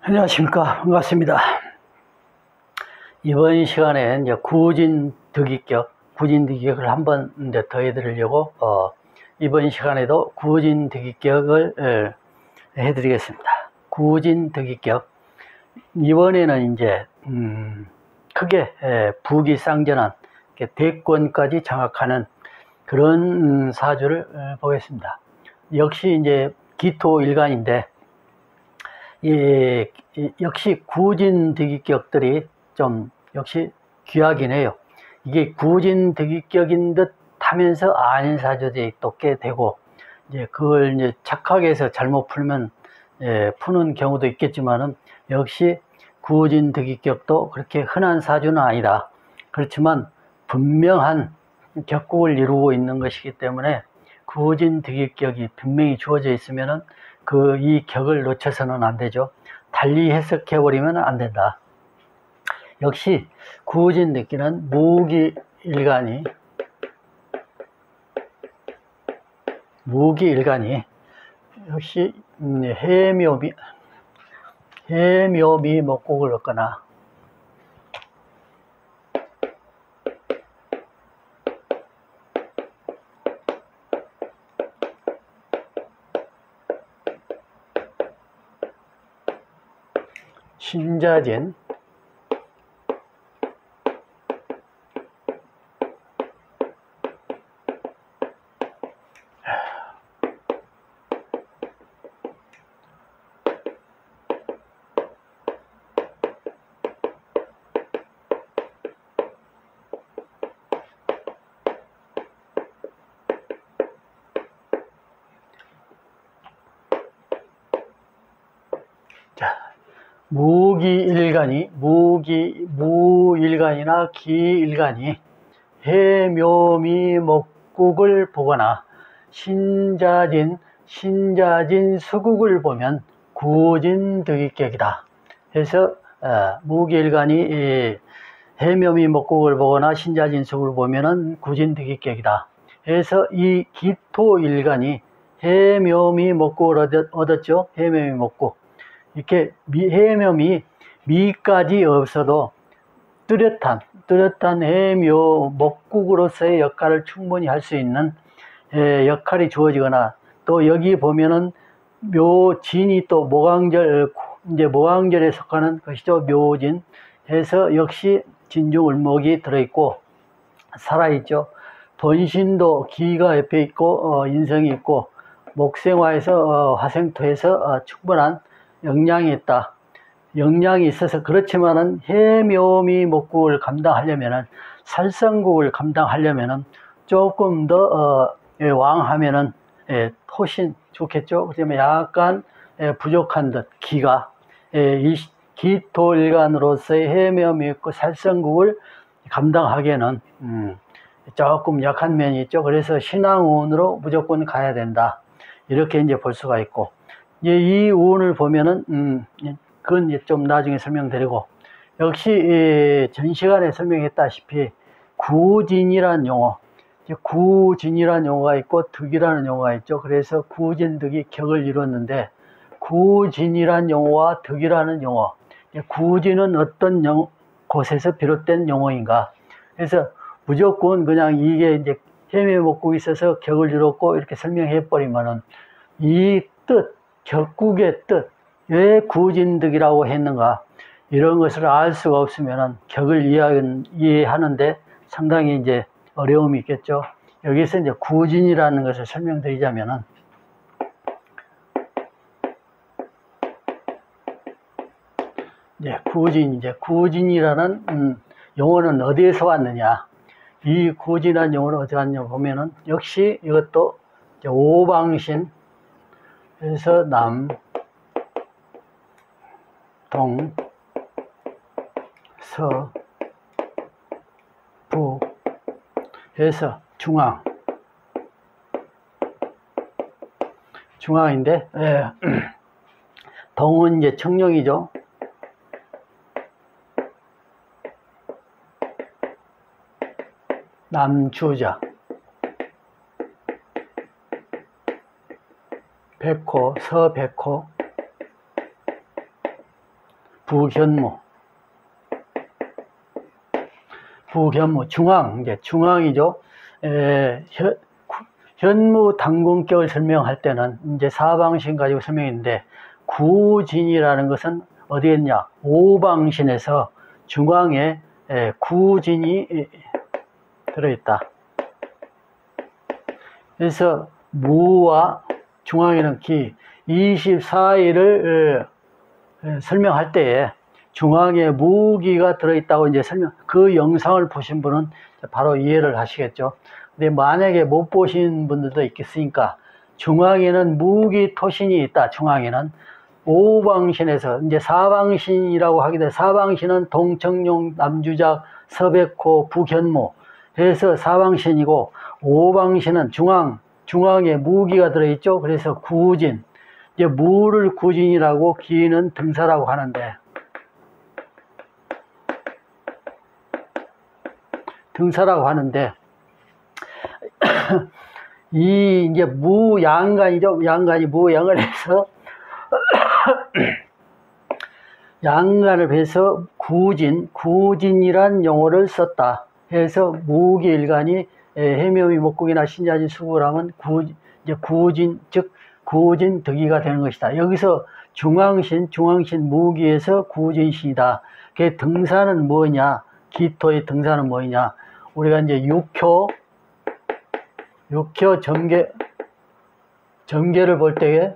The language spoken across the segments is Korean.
안녕하십니까. 반갑습니다. 이번 시간에 이제 구진득이격을 한번 이제 더 해드리려고, 이번 시간에도 구진득이격을 해드리겠습니다. 구진득이격. 이번에는 이제, 크게 부기쌍전환, 대권까지 장악하는 그런 사주를 보겠습니다. 역시 이제 기토일간인데, 역시 구진득이격들이 좀 역시 귀하긴 해요. 이게 구진득이격인 듯 하면서 아닌 사주들이 또 꽤 되고, 이제 그걸 이제 착각해서 잘못 풀면 푸는 경우도 있겠지만은, 역시 구진득이격도 그렇게 흔한 사주는 아니다. 그렇지만 분명한 격국을 이루고 있는 것이기 때문에 구진득이격이 분명히 주어져 있으면은 이 격을 놓쳐서는 안 되죠. 달리 해석해버리면 안 된다. 역시 구진득기는 무기일간이 역시 해묘미 목곡을 얻거나 신자진, 무일간이나 기일간이 해묘미 목국을 보거나 신자진 수국을 보면 구진득이격이다. 해서 무기일간이 해묘미 목국을 보거나 신자진 수국을 보면은 구진득이격이다. 해서 이 기토일간이 해묘미 목국을 얻었죠. 해묘미 목국. 이렇게 해묘미 미까지 없어도 뚜렷한 해묘 목국으로서의 역할을 충분히 할 수 있는 역할이 주어지거나, 또 여기 보면은 묘진이 또 모강절에 속하는 것이죠. 묘진 해서 역시 진중을목이 들어있고 살아있죠. 본신도 기가 옆에 있고 인성이 있고 목생화에서 화생토에서 충분한 영양이 있다. 영양이 있어서 그렇지만은 해묘미 목국을 감당하려면은, 살성국을 감당하려면은 조금 더 왕하면은 훨씬 좋겠죠. 그러면 약간 부족한 듯 기가 이 기토일간으로서의 해묘미 있고 살성국을 감당하기에는 조금 약한 면이 있죠. 그래서 신앙운으로 무조건 가야 된다. 이렇게 이제 볼 수가 있고, 이 운을 보면은 그건 이제 좀 나중에 설명드리고, 역시 전 시간에 설명했다시피 구진이라는 용어가 있고 득이라는 용어가 있죠. 그래서 구진득이 격을 이뤘는데, 구진이라는 용어와 득이라는 용어, 구진은 어떤 곳에서 비롯된 용어인가. 그래서 무조건 그냥 이게 이제 해묘목국이 있어서 격을 이뤘고 이렇게 설명해 버리면은 이 뜻, 격국의 뜻, 왜 구진득이라고 했는가, 이런 것을 알 수가 없으면은 격을 이해하는데 상당히 이제 어려움이 있겠죠. 여기서 이제 구진이라는 것을 설명드리자면은, 구진이라는 용어는 어디에서 왔느냐. 이 구진이라는 용어는 어디서 왔냐 보면은, 역시 이것도 오방신, 그래서 남, 동, 서, 북 해서 중앙인데, 동은 이제 청룡이죠. 남주자, 백호, 서백호, 부견무, 중앙, 이제 중앙이죠. 현무 당군격을 설명할 때는 이제 사방신 가지고 설명했는데, 구진이라는 것은 어디에 있냐? 오방신에서 중앙에 구진이 들어있다. 그래서 무와 중앙에는 기, 24일을 설명할 때에 중앙에 무기가 들어있다고 이제 그 영상을 보신 분은 바로 이해를 하시겠죠. 근데 만약에 못 보신 분들도 있겠으니까, 중앙에는 무기 토신이 있다. 중앙에는 오방신에서 이제 사방신이라고 하게 돼. 사방신은 동청룡, 남주작, 서백호, 부견무 해서 사방신이고, 오방신은 중앙에 무기가 들어있죠. 그래서 구진, 이제 무를 구진이라고, 기는 등사라고 하는데, 이 이제 무양간이죠. 양간이 무양을 해서 양간을 해서 구진이란 용어를 썼다. 해서 무기일간이 해묘미 목국이나 신자진 수국을 하면 구진, 즉 구진 덕이가 되는 것이다. 여기서 중앙신 무기에서 구진신이다. 그 등사는 뭐냐? 기토의 등사는 뭐냐? 우리가 이제 육효 점계를 볼 때에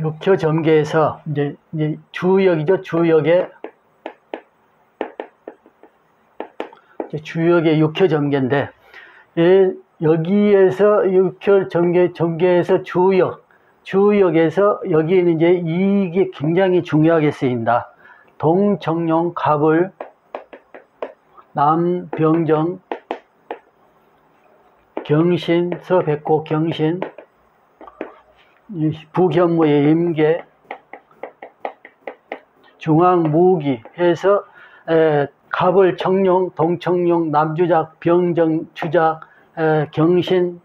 육효 점계에서 이제 주역이죠. 주역의 육효 점계인데, 여기에서 육효 점계에서 주역에서 여기에는 이제 이게 굉장히 중요하게 쓰인다. 동청룡, 갑을, 남병정, 경신, 서백호, 경신, 부견무의 임계, 중앙무기 해서 갑을, 청룡, 동청룡, 남주작, 병정, 주작, 경신,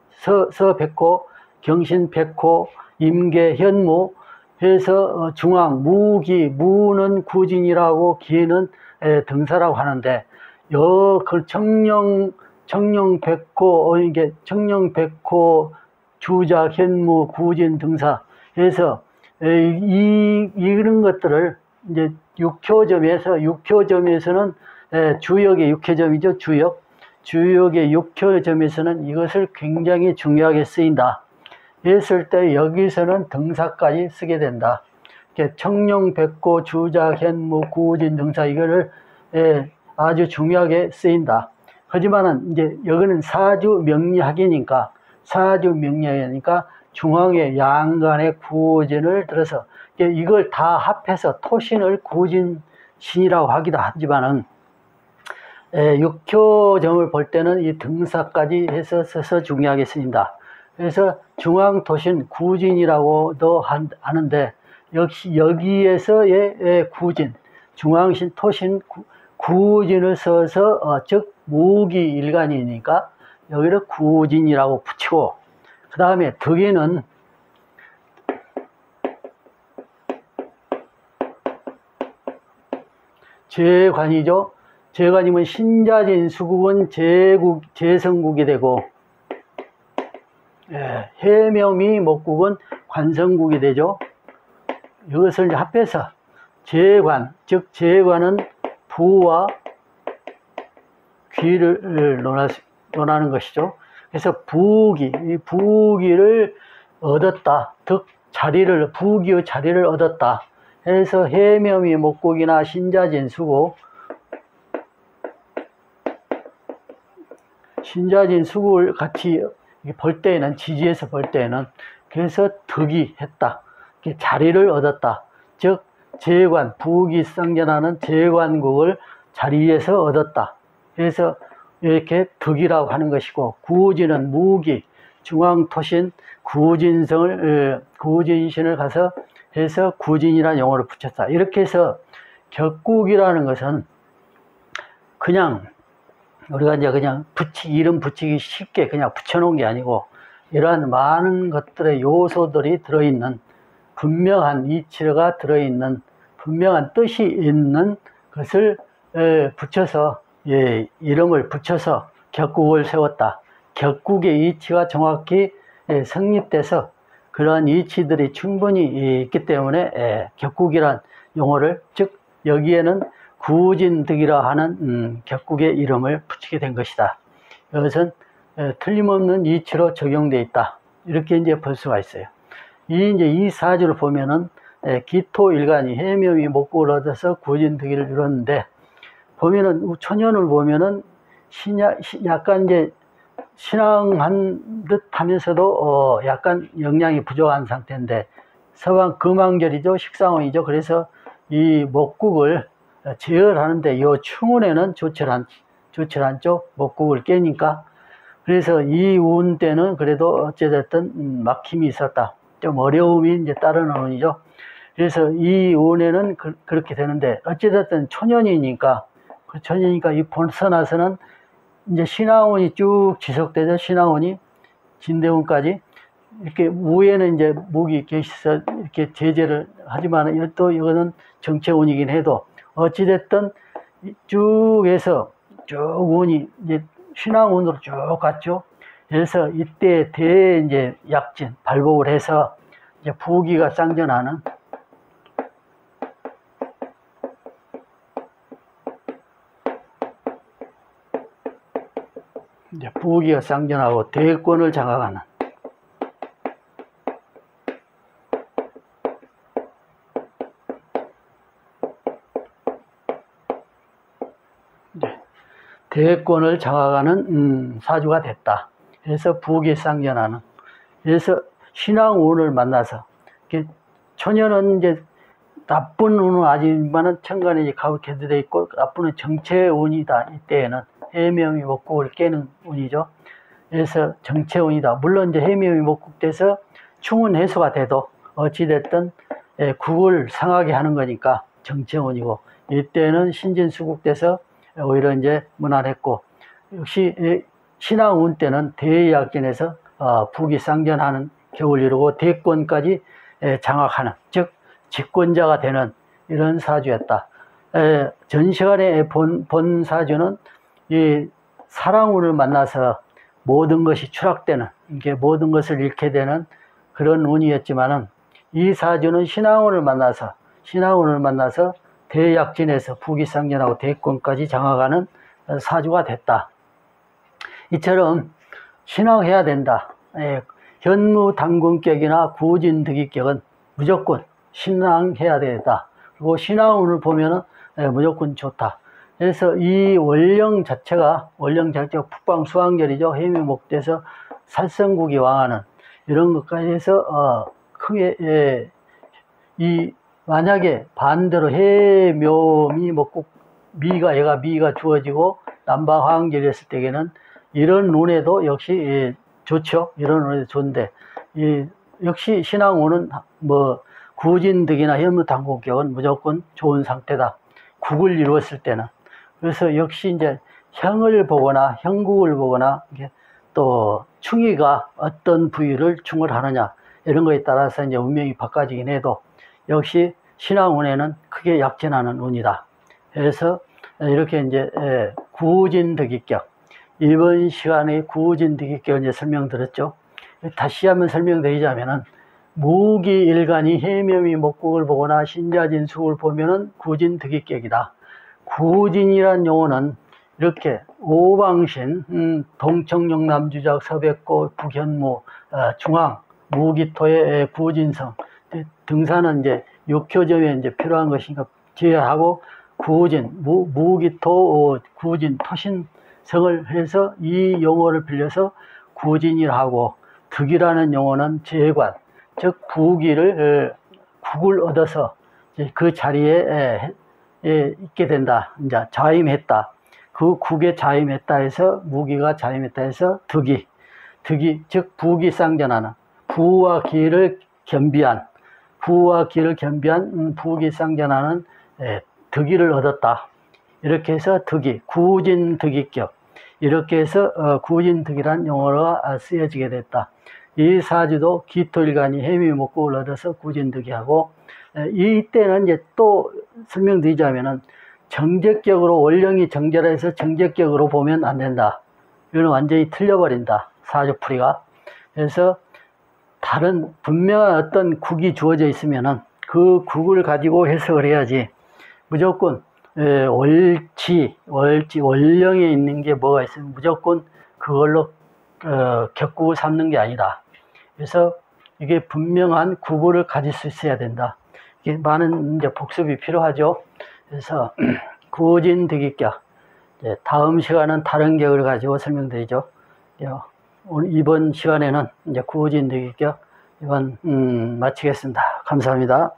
서백호, 경신, 백호, 임계, 현무 해서 중앙, 무는 구진이라고, 기는 등사라고 하는데, 그 청룡, 백호, 이게 청룡, 백호, 주작, 현무, 구진, 등사 해서 이런 것들을 이제 육효점에서는 주역의 육효점이죠. 주역의 육효점에서는 이것을 굉장히 중요하게 쓰인다 했을 때, 여기서는 등사까지 쓰게 된다. 청룡, 백호, 주작, 현무, 구진, 등사, 이거를 아주 중요하게 쓰인다. 하지만은 이제 여기는 사주 명리학이니까 중앙에 양간의 구진을 들어서 이걸 다 합해서 토신을 구진신이라고 하기도 하지만은, 육효점을 볼 때는 이 등사까지 해서 써서 중요하게 쓰인다. 그래서 중앙토신 구진이라고도 하는데, 역시 여기에서의 구진, 중앙신 토신 구진을 써서 즉 무기일간이니까 여기를 구진이라고 붙이고, 그 다음에 덕에는 재관이죠. 재관이면 신자진 수국은 재성국이 되고, 해묘미 목국은 관성국이 되죠. 이것을 이제 합해서 재관, 즉 재관은 부와 귀를 논하는 것이죠. 그래서 이 부기를 얻었다. 즉 부기의 자리를 얻었다. 해서 해묘미 목국이나 신자진 수국, 신자진 수국을 같이 볼 때에는, 지지에서 볼 때에는, 그래서 덕이 했다. 자리를 얻었다. 즉 재관, 부기상전하는 재관국을 자리에서 얻었다. 그래서 이렇게 덕이라고 하는 것이고, 구진은 무기, 중앙토신, 구진신을 가서 해서 구진이라는 용어를 붙였다. 이렇게 해서 격국이라는 것은 그냥 우리가 이제 그냥 이름 붙이기 쉽게 그냥 붙여놓은 게 아니고, 이러한 많은 것들의 요소들이 들어있는, 분명한 이치가 들어있는, 분명한 뜻이 있는 것을 붙여서, 이름을 붙여서 격국을 세웠다. 격국의 이치가 정확히 성립돼서 그러한 이치들이 충분히 있기 때문에 격국이란 용어를, 즉 여기에는 구진득이라 하는 격국의 이름을 붙이게 된 것이다. 이것은 틀림없는 이치로 적용되어 있다. 이렇게 이제 볼 수가 있어요. 이제 이 사주를 보면은 기토일간이 해묘미 목국을 얻어서 구진득이를 이뤘는데, 보면은 천연을 보면은 약간 이제 신앙한 듯 하면서도 약간 영양이 부족한 상태인데, 서방 금왕절이죠. 식상운이죠. 그래서 이 목국을 제어하는데 이 충운에는 좋지 않죠. 목국을 깨니까. 그래서 이 운 때는 그래도 어찌됐든 막힘이 있었다. 좀 어려움이 이제 따르는 운이죠. 그래서 이 운에는 그렇게 되는데, 어찌됐든 천연이니까 이 벗어나서는 이제 신하운이 쭉 지속되죠. 신하운이 진대운까지. 이렇게 위에는 이제 목이 계셔서 이렇게 제재를 하지만, 또 이거는 정체운이긴 해도 어찌됐든 쭉 해서 쭉 운이 이제 신하운으로 쭉 갔죠. 그래서 이때 이제 약진 발복을 해서 이제 부기가 쌍전하는, 이제 부기가 쌍전하고 대권을 장악하는, 대권을 장악하는 사주가 됐다. 그래서 부기 쌍전하는. 그래서 신앙운을 만나서, 천연은 이제 나쁜 운은 아니지만은 천간에 이제 가격해도 돼 있고, 나쁜 운은 정체운이다. 이때에는 해묘미 목국을 깨는 운이죠. 그래서 정체운이다. 물론 이제 해묘미 목국돼서 충운 해소가 돼도 어찌됐든 국을 상하게 하는 거니까 정체운이고, 이때는 신진수국돼서 오히려 이제 무난했고, 역시 신앙운 때는 대약진에서 부기 쌍전하는 격을 이루고 대권까지 장악하는, 즉 집권자가 되는 이런 사주였다. 전 시간에 본 사주는 이 사랑운을 만나서 모든 것이 추락되는, 이게 모든 것을 잃게 되는 그런 운이었지만은, 이 사주는 신앙운을 만나서 대약진에서 부기상전하고 대권까지 장악하는 사주가 됐다. 이처럼 신앙해야 된다. 현무당군격이나 구진득이격은 무조건 신앙해야 되겠다. 그리고 신앙운을 보면은 무조건 좋다. 그래서 이 원령 자체가 북방수왕절이죠. 해묘목돼서 살성국이 왕하는 이런 것까지 해서 크게 만약에 반대로 해묘미 목국 미가 주어지고 남방화왕절이었을 때에는 이런 운에도 역시 좋죠. 이런 운에도 좋은데, 역시 신앙운은 구진득이나 현무당국격은 무조건 좋은 상태다. 국을 이루었을 때는. 그래서 역시 이제 형을 보거나 형국을 보거나, 또 충이가 어떤 부위를 충을 하느냐 이런 거에 따라서 이제 운명이 바꿔지긴 해도, 역시 신앙운에는 크게 약진하는 운이다. 그래서 이렇게 이제 구진득이격, 이번 시간에 구진득이격을 이제 설명드렸죠. 다시 한번 설명드리자면은, 무기일간이 해묘미 목국을 보거나 신자진숙을 보면은 구진득이격이다. 구진이란 용어는 이렇게 오방신, 동청영남주작, 서백고, 북현무, 중앙, 무기토의 구진성, 등산은 이제 육효점에 이제 필요한 것이니까 제외하고, 구진, 무기토, 구진, 토신성을 해서 이 용어를 빌려서 구진이라 하고, 득이라는 용어는 재관, 즉 국을 얻어서 그 자리에 있게 된다. 이제 자임했다. 그 국에 자임했다 해서, 무기가 자임했다 해서 득이, 즉 부기 쌍전하는, 부와 기를 겸비한 부기 쌍전하는 득이를 얻었다. 이렇게 해서 득이, 구진득이격, 이렇게 해서 구진득이란 용어가 쓰여지게 됐다. 이 사주도 기토일간이 해미목국을 얻어서 구진득이하고, 이때는 이제 또 설명드리자면은 정제격으로 원령이 정제라해서 정제격으로 보면 안 된다. 이건 완전히 틀려버린다, 사주풀이가. 그래서 다른 분명한 어떤 국이 주어져 있으면은 그 국을 가지고 해석을 해야지, 무조건 원령에 있는 게 뭐가 있으면 무조건 그걸로 격국을 삼는 게 아니다. 그래서 이게 분명한 구부를 가질 수 있어야 된다. 이게 많은 이제 복습이 필요하죠. 그래서 구진득이격, 다음 시간은 다른 격을 가지고 설명드리죠. 이번 시간에는 이제 구진득이격 이번 마치겠습니다. 감사합니다.